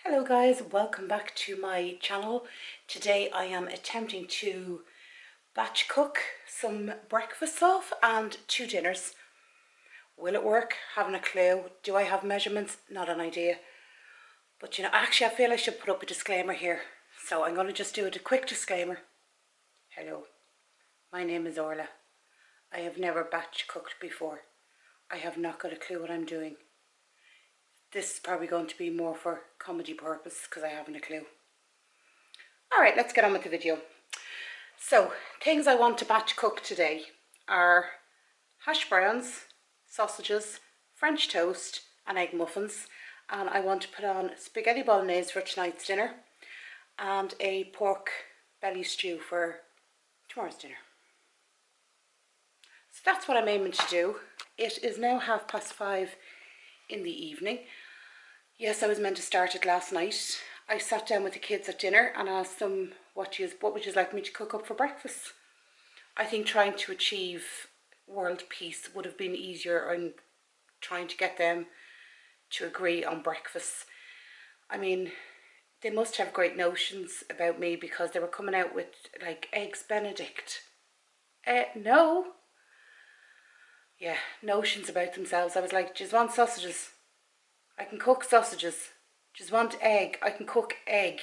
Hello guys, welcome back to my channel. Today I am attempting to batch cook some breakfasts off and 2 dinners. Will it work? Haven't a clue. Do I have measurements? Not an idea. But you know, actually I feel I should put up a disclaimer here. So I'm going to just do a quick disclaimer. Hello, my name is Orla. I have never batch cooked before. I have not got a clue what I'm doing. This is probably going to be more for comedy purpose because I haven't a clue. Alright, let's get on with the video. So, things I want to batch cook today are hash browns, sausages, French toast and egg muffins. And I want to put on spaghetti bolognese for tonight's dinner and a pork belly stew for tomorrow's dinner. So that's what I'm aiming to do. It is now 5:30 in the evening. Yes, I was meant to start it last night. I sat down with the kids at dinner and asked them what would you like me to cook up for breakfast. I think trying to achieve world peace would have been easier on trying to get them to agree on breakfast. I mean, they must have great notions about me because they were coming out with like eggs Benedict. No. Yeah, notions about themselves. I was like, just want sausages. I can cook sausages. Just want egg. I can cook egg.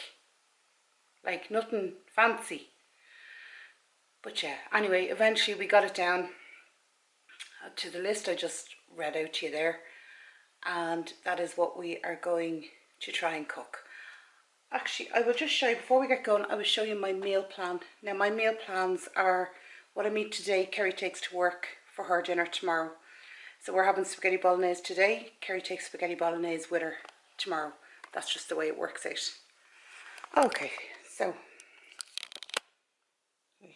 Like nothing fancy. But yeah, anyway, eventually we got it down to the list I just read out to you there. And that is what we are going to try and cook. Actually, I will just show you, before we get going, I will show you my meal plan. Now my meal plans are what I meet today. Kerry takes to work for her dinner tomorrow. So we're having spaghetti bolognese today. Kerry takes spaghetti bolognese with her tomorrow. That's just the way it works out. Okay, so you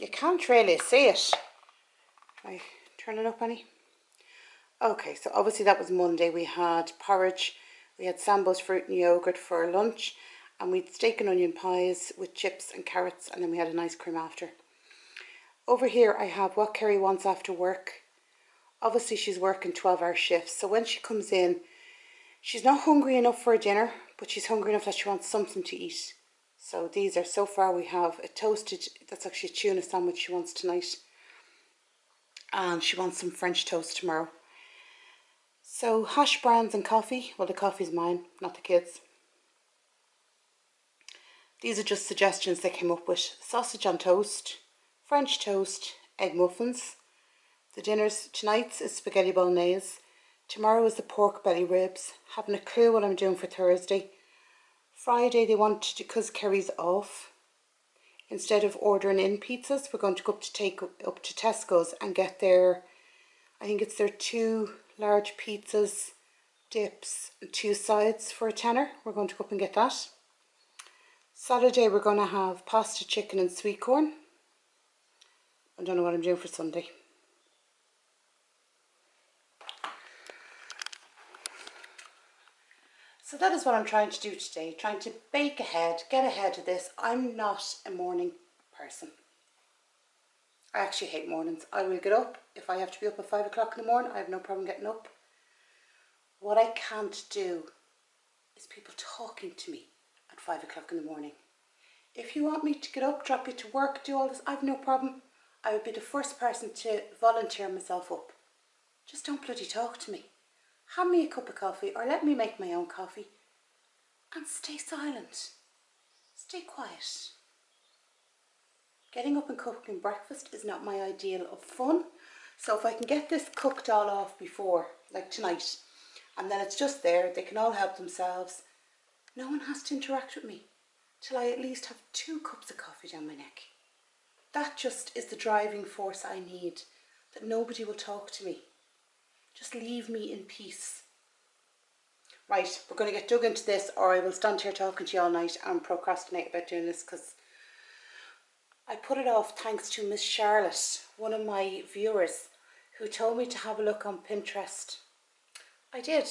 can't really see it. Can I turn it up any? Okay, so obviously that was Monday. We had porridge, we had Sambo's fruit and yogurt for lunch, and we had steak and onion pies with chips and carrots, and then we had an ice cream after. Over here I have what Kerry wants after work. Obviously she's working 12-hour shifts, so when she comes in, she's not hungry enough for a dinner, but she's hungry enough that she wants something to eat. So these are, so far we have a toasted, that's actually a tuna sandwich she wants tonight. And she wants some French toast tomorrow. So hash browns and coffee. Well, the coffee's mine, not the kids. These are just suggestions they came up with. Sausage on toast, French toast, egg muffins. The dinner's tonight's is spaghetti bolognese. Tomorrow is the pork belly ribs. Haven't a clue what I'm doing for Thursday. Friday they want to, because Kerry's off, instead of ordering in pizzas, we're going to go up to Tesco's and get their, I think it's their 2 large pizzas, dips and 2 sides for a tenner. We're going to go up and get that. Saturday we're going to have pasta, chicken and sweet corn. I don't know what I'm doing for Sunday. So that is what I'm trying to do today, trying to bake ahead, get ahead of this. I'm not a morning person. I actually hate mornings. I will get up. If I have to be up at 5 o'clock in the morning, I have no problem getting up. What I can't do is people talking to me at 5 o'clock in the morning. If you want me to get up, drop you to work, do all this, I have no problem. I would be the first person to volunteer myself up. Just don't bloody talk to me. Have me a cup of coffee or let me make my own coffee and stay silent. Stay quiet. Getting up and cooking breakfast is not my ideal of fun. So if I can get this cooked all off before, like tonight, and then it's just there, they can all help themselves. No one has to interact with me till I at least have 2 cups of coffee down my neck. That just is the driving force I need, that nobody will talk to me. Just leave me in peace. Right, we're going to get dug into this or I will stand here talking to you all night and procrastinate about doing this because I put it off thanks to Miss Charlotte, one of my viewers, who told me to have a look on Pinterest. I did.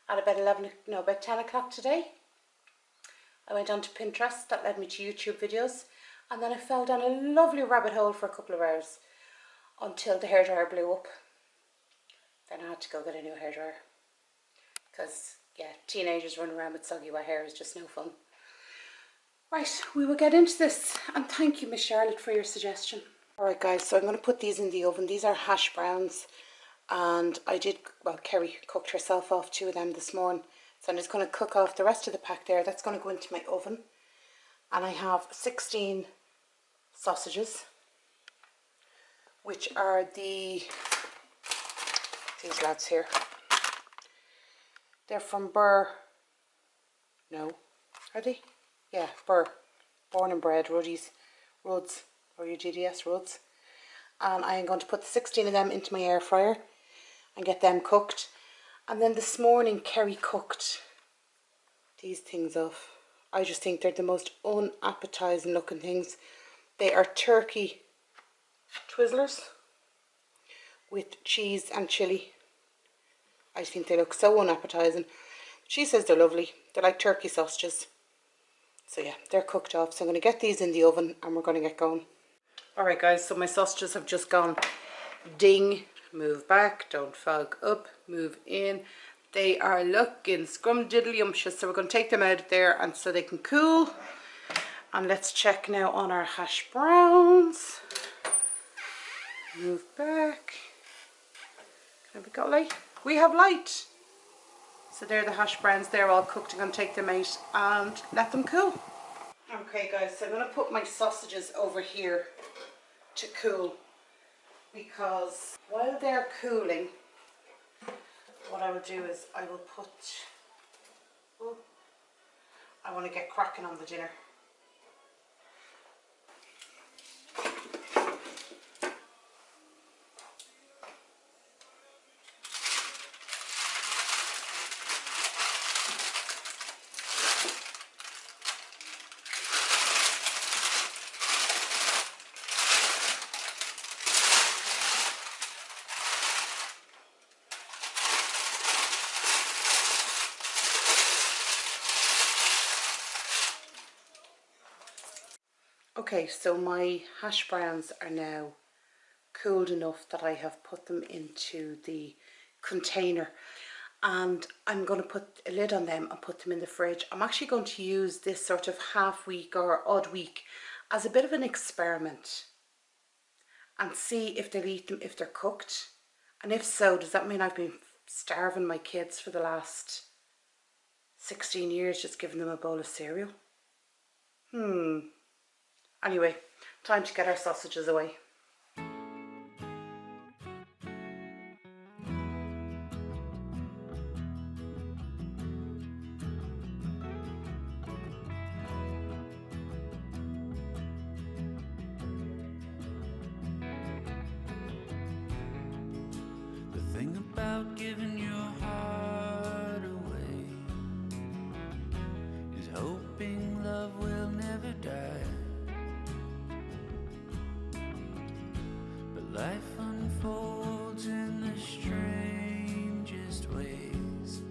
At about 10 o'clock today. I went onto Pinterest, that led me to YouTube videos, and then I fell down a lovely rabbit hole for a couple of hours until the hairdryer blew up. Then I had to go get a new hairdryer because Yeah, teenagers running around with soggy wet hair is just no fun. Right, we will get into this, and thank you, Miss Charlotte, for your suggestion. Alright guys, so I'm going to put these in the oven. These are hash browns, and Kerry cooked herself off 2 of them this morning. So I'm just going to cook off the rest of the pack there. That's going to go into my oven. And I have 16 sausages, which are these lads here. They're from Burr. No, are they? Yeah, Burr. Born and bred, Ruds, or UGDS, Ruds. And I am going to put 16 of them into my air fryer and get them cooked. And then this morning, Kerry cooked these things off. I just think they're the most unappetizing looking things. They are turkey Twizzlers with cheese and chilli. I think they look so unappetizing. She says they're lovely. They're like turkey sausages. So yeah, they're cooked off. So I'm going to get these in the oven and we're going to get going. Alright guys, so my sausages have just gone ding. Move back, don't fog up, move in. They are looking scrumdiddlyumptious. So we're going to take them out of there and so they can cool. And let's check now on our hash browns. Move back. Have we got light? We have light. So they're the hash browns. They're all cooked. I'm going to take them out and let them cool. Okay guys, so I'm going to put my sausages over here to cool, because while they're cooling, what I will do is I will put, I want to get cracking on the dinner. Okay, so my hash browns are now cooled enough that I have put them into the container, and I'm going to put a lid on them and put them in the fridge. I'm actually going to use this sort of half week or odd week as a bit of an experiment and see if they'll eat them if they're cooked, and if so, does that mean I've been starving my kids for the last 16 years just giving them a bowl of cereal? Anyway, time to get our sausages away. The thing about giving your heart away is hoping love will never die. Life unfolds in the strangest ways,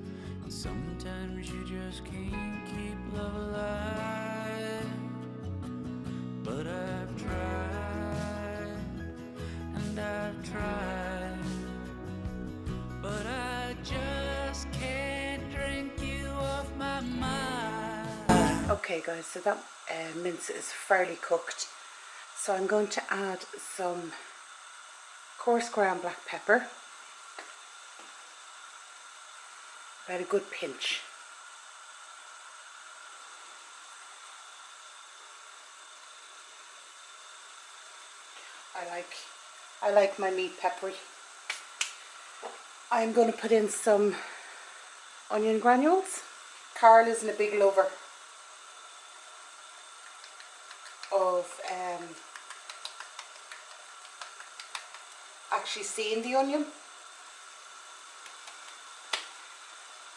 and sometimes you just can't keep love alive. But I've tried, and I've tried, but I just can't drink you off my mind. Okay guys, so that mince is fairly cooked. So I'm going to add some coarse ground black pepper, about a good pinch. I like my meat peppery. I'm going to put in some onion granules. Carl isn't a big lover of actually seeing the onion,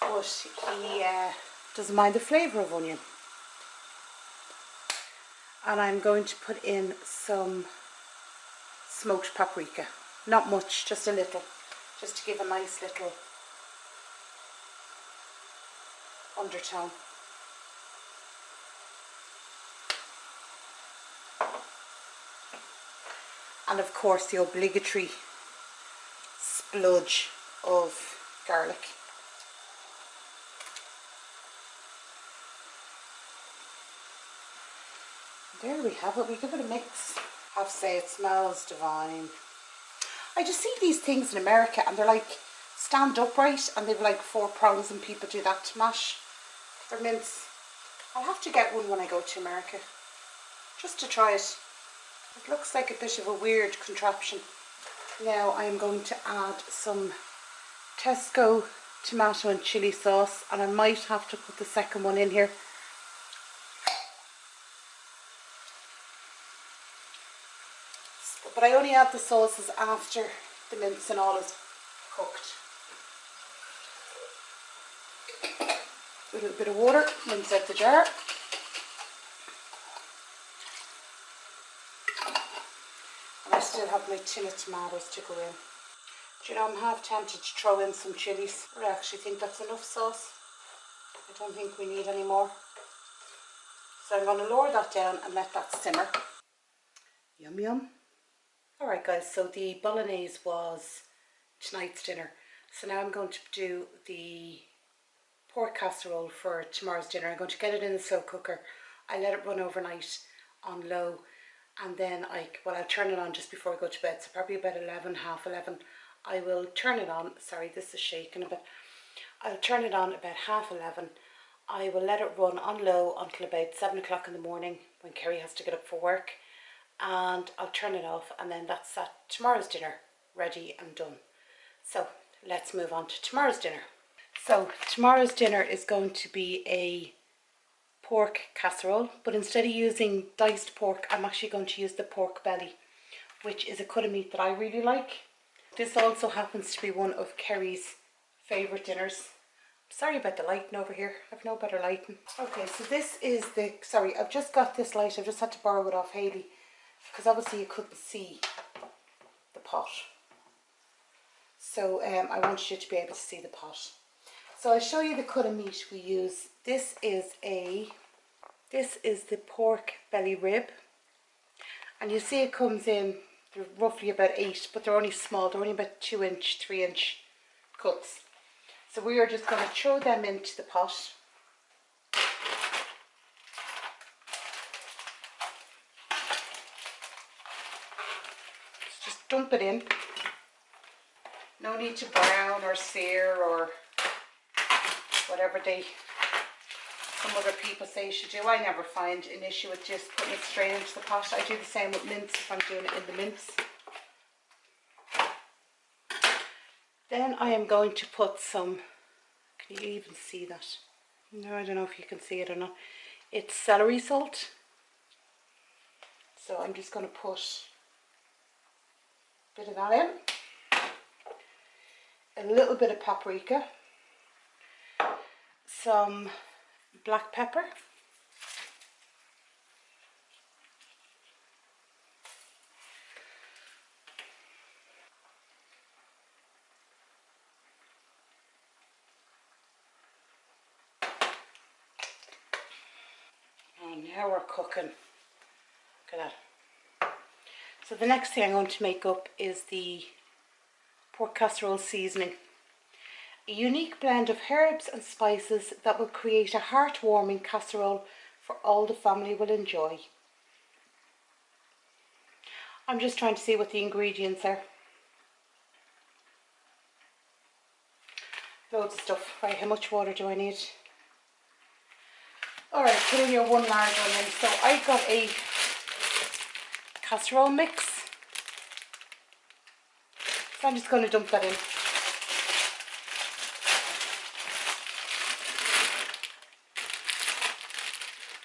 but he doesn't mind the flavour of onion. And I'm going to put in some smoked paprika, not much, just a little, just to give a nice little undertone. And of course the obligatory spludge of garlic. There we have it. We give it a mix. I have to say it smells divine. I just see these things in America and they're like stand upright and they've like 4 prongs and people do that to mash their mince. I'll have to get one when I go to America just to try it. It looks like a bit of a weird contraption. Now I'm going to add some Tesco tomato and chilli sauce, and I might have to put the second one in here. But I only add the sauces after the mince and all is cooked. A little bit of water, rinse out the jar. And I still have my tin of tomatoes to go in. Do you know, I'm half tempted to throw in some chilies. I actually think that's enough sauce. I don't think we need any more. So I'm going to lower that down and let that simmer. Yum yum. Alright guys, so the Bolognese was tonight's dinner. So now I'm going to do the pork casserole for tomorrow's dinner. I'm going to get it in the slow cooker. I let it run overnight on low, and then I'll turn it on just before I go to bed. So probably about 11, half 11. I will turn it on. Sorry, this is shaking a bit. I'll turn it on about half 11. I will let it run on low until about 7 o'clock in the morning when Kerry has to get up for work. And I'll turn it off, and then that's tomorrow's dinner ready and done. So let's move on to tomorrow's dinner. So tomorrow's dinner is going to be a pork casserole, but instead of using diced pork, I'm actually going to use the pork belly, which is a cut of meat that I really like. This also happens to be one of Kerry's favourite dinners. Sorry about the lighting over here, I've no better lighting. Okay, so this is I've just got this light, I've just had to borrow it off Hayley, because obviously you couldn't see the pot. So I wanted you to be able to see the pot. So I'll show you the cut of meat we use. This is the pork belly rib. And you see it comes in, they're roughly about 8, but they're only small, they're only about 2-inch, 3-inch cuts. So we are just going to throw them into the pot. Just dump it in. No need to brown or sear or whatever some other people say you should do. I never find an issue with just putting it straight into the pot. I do the same with mince if I'm doing it in the mince. Then I am going to put some, can you even see that? No, I don't know if you can see it or not. It's celery salt. So I'm just going to put a bit of that in. A little bit of paprika. Some black pepper. And now we're cooking. Look at that. So the next thing I'm going to make up is the pork casserole seasoning. A unique blend of herbs and spices that will create a heartwarming casserole for all the family will enjoy. I'm just trying to see what the ingredients are. Loads of stuff. Right, how much water do I need? Alright, put in your 1 large onion. So I got a casserole mix. So I'm just going to dump that in.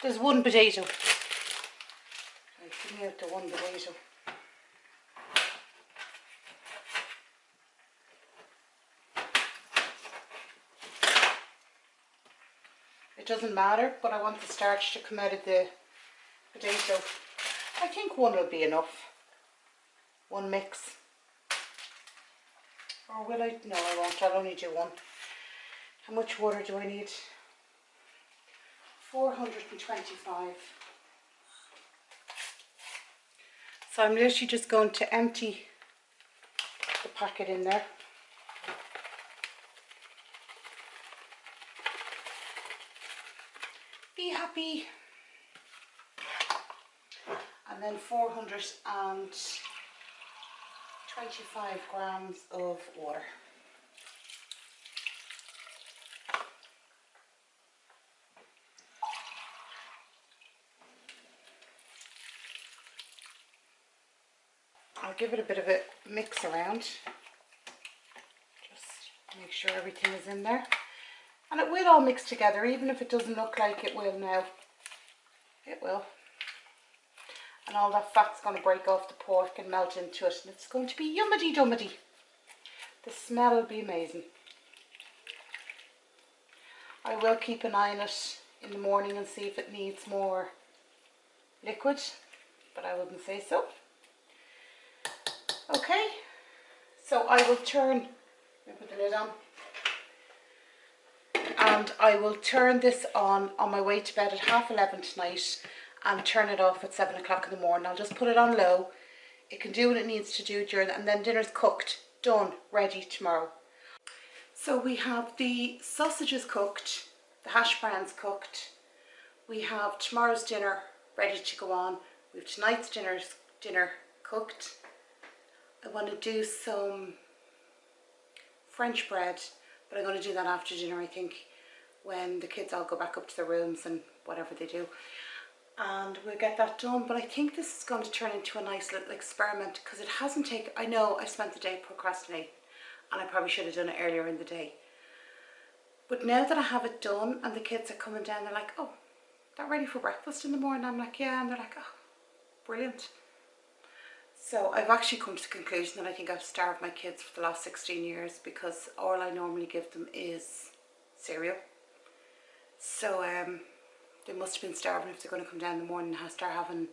There's 1 potato. Right, give me out the 1 potato. It doesn't matter, but I want the starch to come out of the potato. I think 1 will be enough. 1 mix. Or will I? No, I won't. I'll only do 1. How much water do I need? 425. So I'm literally just going to empty the packet in there. Be happy. and then 425 grams of water. I'll give it a bit of a mix around, just make sure everything is in there, and it will all mix together, even if it doesn't look like it will now. It will, and all that fat's going to break off the pork and melt into it, and it's going to be yummity dummity. The smell will be amazing. I will keep an eye on it in the morning and see if it needs more liquid, but I wouldn't say so. Okay, so I will turn, let me put the lid on, and I will turn this on my way to bed at 11:30 tonight and turn it off at 7 o'clock in the morning. I'll just put it on low. It can do what it needs to do during, and then dinner's cooked, done, ready tomorrow. So we have the sausages cooked, the hash browns cooked, we have tomorrow's dinner ready to go on, we have tonight's dinner cooked. I want to do some French bread, but I'm going to do that after dinner, I think, when the kids all go back up to their rooms and whatever they do. And we'll get that done, but I think this is going to turn into a nice little experiment, because it hasn't taken, I know I spent the day procrastinating, and I probably should have done it earlier in the day. But now that I have it done and the kids are coming down, they're like, oh, they're ready for breakfast in the morning. I'm like, yeah, and they're like, oh, brilliant. So I've actually come to the conclusion that I think I've starved my kids for the last 16 years, because all I normally give them is cereal. So they must have been starving if they're going to come down in the morning and start having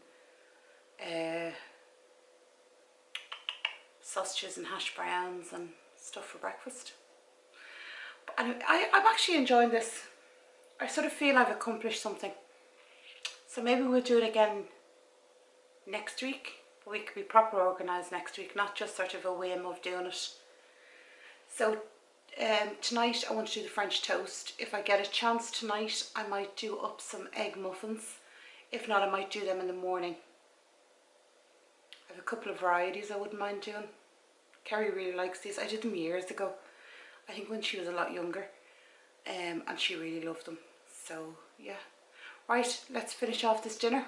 sausages and hash browns and stuff for breakfast. But anyway, I'm actually enjoying this. I sort of feel I've accomplished something. So maybe we'll do it again next week. But we could be proper organised next week, not just sort of a whim of doing it. So tonight I want to do the French toast. If I get a chance tonight, I might do up some egg muffins. If not, I might do them in the morning. I have a couple of varieties I wouldn't mind doing. Kerry really likes these. I did them years ago, I think when she was a lot younger, and she really loved them. So yeah, right, let's finish off this dinner.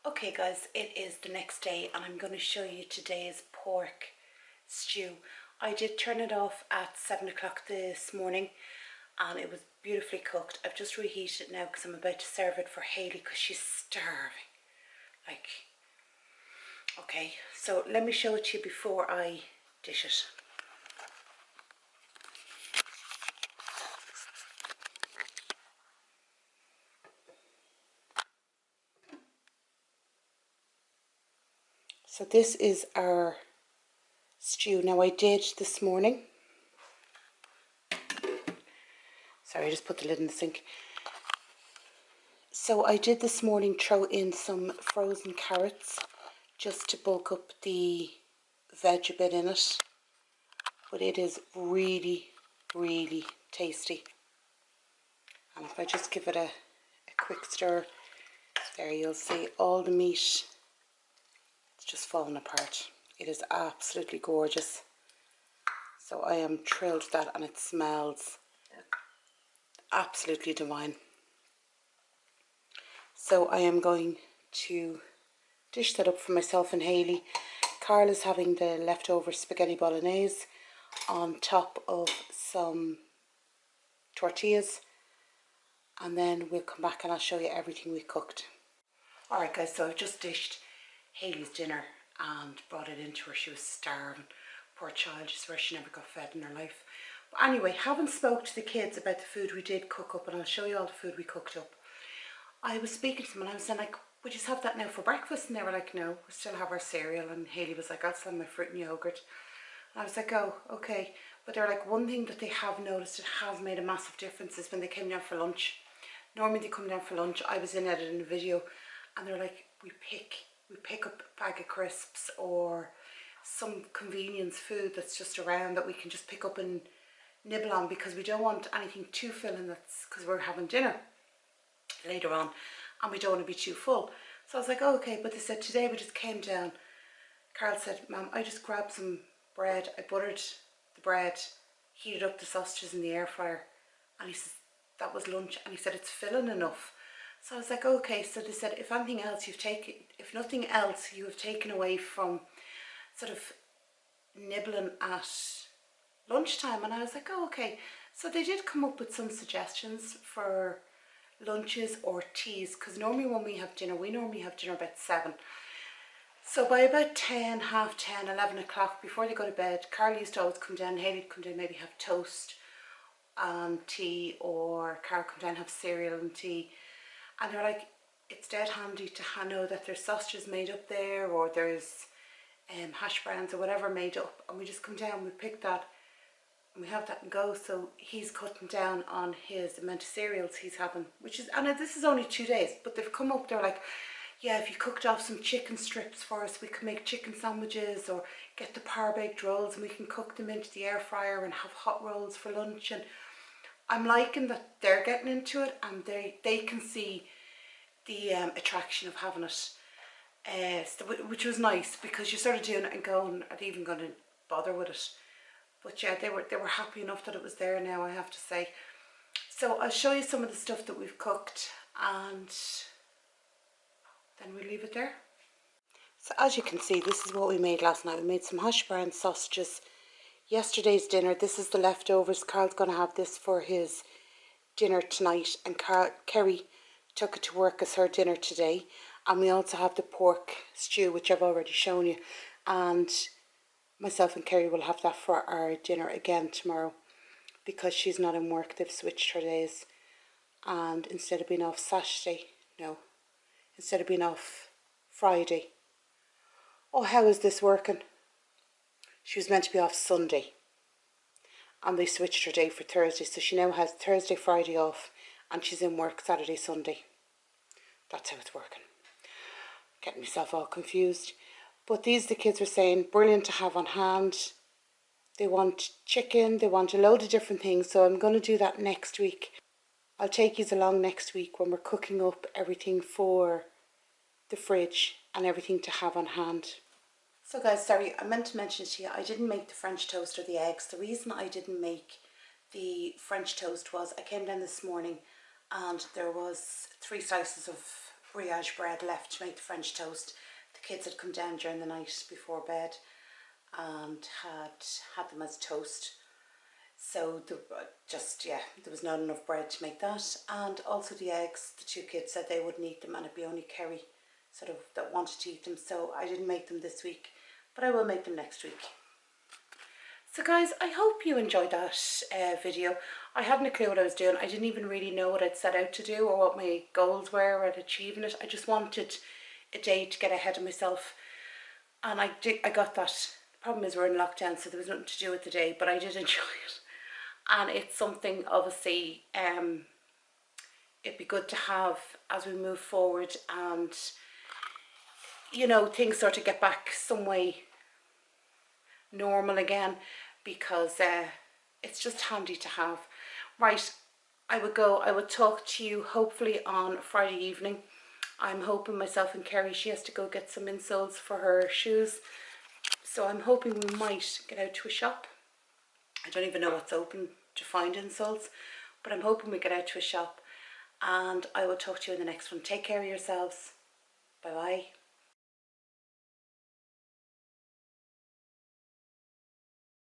Okay guys, it is the next day and I'm going to show you today's pork stew. I did turn it off at 7 o'clock this morning and it was beautifully cooked. I've just reheated it now because I'm about to serve it for Hayley because she's starving. Like, okay, so let me show it to you before I dish it. So this is our stew. Now I did this morning, sorry I just put the lid in the sink. So I did this morning throw in some frozen carrots just to bulk up the veg a bit in it. But it is really, really tasty. And if I just give it a quick stir, there you'll see all the meat. It's just falling apart. It is absolutely gorgeous. So I am thrilled with that and it smells absolutely divine. So I am going to dish that up for myself and Hayley. Carl is having the leftover spaghetti bolognese on top of some tortillas. And then we'll come back and I'll show you everything we cooked. Alright guys, so I've just dished Hayley's dinner and brought it into her. She was starving. Poor child, I swear she never got fed in her life. But anyway, haven't spoke to the kids about the food we did cook up, and I'll show you all the food we cooked up. I was speaking to them and I was saying, like, we just have that now for breakfast, and they were like, no, we still have our cereal. And Hayley was like, I'll still have my fruit and yogurt. And I was like, oh, okay. But they're like, one thing that they have noticed, it has made a massive difference, is when they came down for lunch. Normally they come down for lunch, I was in editing a video, and they're like, we pick up a bag of crisps or some convenience food that's just around that we can just pick up and nibble on, because we don't want anything too filling, that's because we're having dinner later on and we don't want to be too full. So I was like, oh, okay, but they said today we just came down. Carl said, Mum, I just grabbed some bread, I buttered the bread, heated up the sausages in the air fryer, and he says, that was lunch, and he said, it's filling enough. So I was like, okay, so they said, if anything else you've taken, if nothing else you have taken away from sort of nibbling at lunchtime, and I was like, oh, okay. So they did come up with some suggestions for lunches or teas, because normally when we have dinner, we normally have dinner about 7. So by about 10, half 10, 11 o'clock, before they go to bed, Carl used to always come down, Hayley'd come down, maybe have toast and tea, or Carl come down and have cereal and tea. And they're like, it's dead handy to know that there's sausages made up there, or there's hash browns or whatever made up, and we just come down, we pick that, and we have that and go. So he's cutting down on his amount of cereals he's having, which is, and this is only 2 days, but they've come up, they're like, yeah, if you cooked off some chicken strips for us, we could make chicken sandwiches, or get the par-baked rolls and we can cook them into the air fryer and have hot rolls for lunch. And I'm liking that they're getting into it, and they can see the attraction of having it, which was nice, because you started doing it and going, are they even going to bother with it? But yeah, they were happy enough that it was there now, I have to say. So I'll show you some of the stuff that we've cooked, and then we'll leave it there. So as you can see, this is what we made last night. We made some hash brown sausages, yesterday's dinner. This is the leftovers. Carl's going to have this for his dinner tonight, and Kerry took it to work as her dinner today. And we also have the pork stew, which I've already shown you, and myself and Kerry will have that for our dinner again tomorrow, because she's not in work. They've switched her days, and instead of being off Saturday, no, instead of being off Friday. Oh, how is this working? She was meant to be off Sunday, and they switched her day for Thursday, so she now has Thursday, Friday off, and she's in work Saturday, Sunday. That's how it's working. Getting myself all confused. But the kids were saying, brilliant to have on hand. They want chicken, they want a load of different things, so I'm going to do that next week. I'll take you along next week when we're cooking up everything for the fridge and everything to have on hand. So guys, sorry, I meant to mention to you, I didn't make the French toast or the eggs. The reason I didn't make the French toast was I came down this morning and there was 3 slices of brioche bread left to make the French toast. The kids had come down during the night before bed and had them as toast. So there was not enough bread to make that. And also the eggs, the 2 kids said they wouldn't eat them, and it'd be only Kerry sort of that wanted to eat them, so I didn't make them this week, but I will make them next week. So guys, I hope you enjoyed that video. I hadn't a clue what I was doing. I didn't even really know what I'd set out to do or what my goals were at achieving it. I just wanted a day to get ahead of myself, and I got that. The problem is we're in lockdown, so there was nothing to do with the day, but I did enjoy it. And it's something, obviously, it'd be good to have as we move forward, and you know, things sort of get back some way normal again, because it's just handy to have. Right, I would talk to you hopefully on Friday evening. I'm hoping myself and Kerry, she has to go get some insoles for her shoes, so I'm hoping we might get out to a shop. I don't even know what's open to find insoles, but I'm hoping we get out to a shop, and I will talk to you in the next one. Take care of yourselves. Bye bye.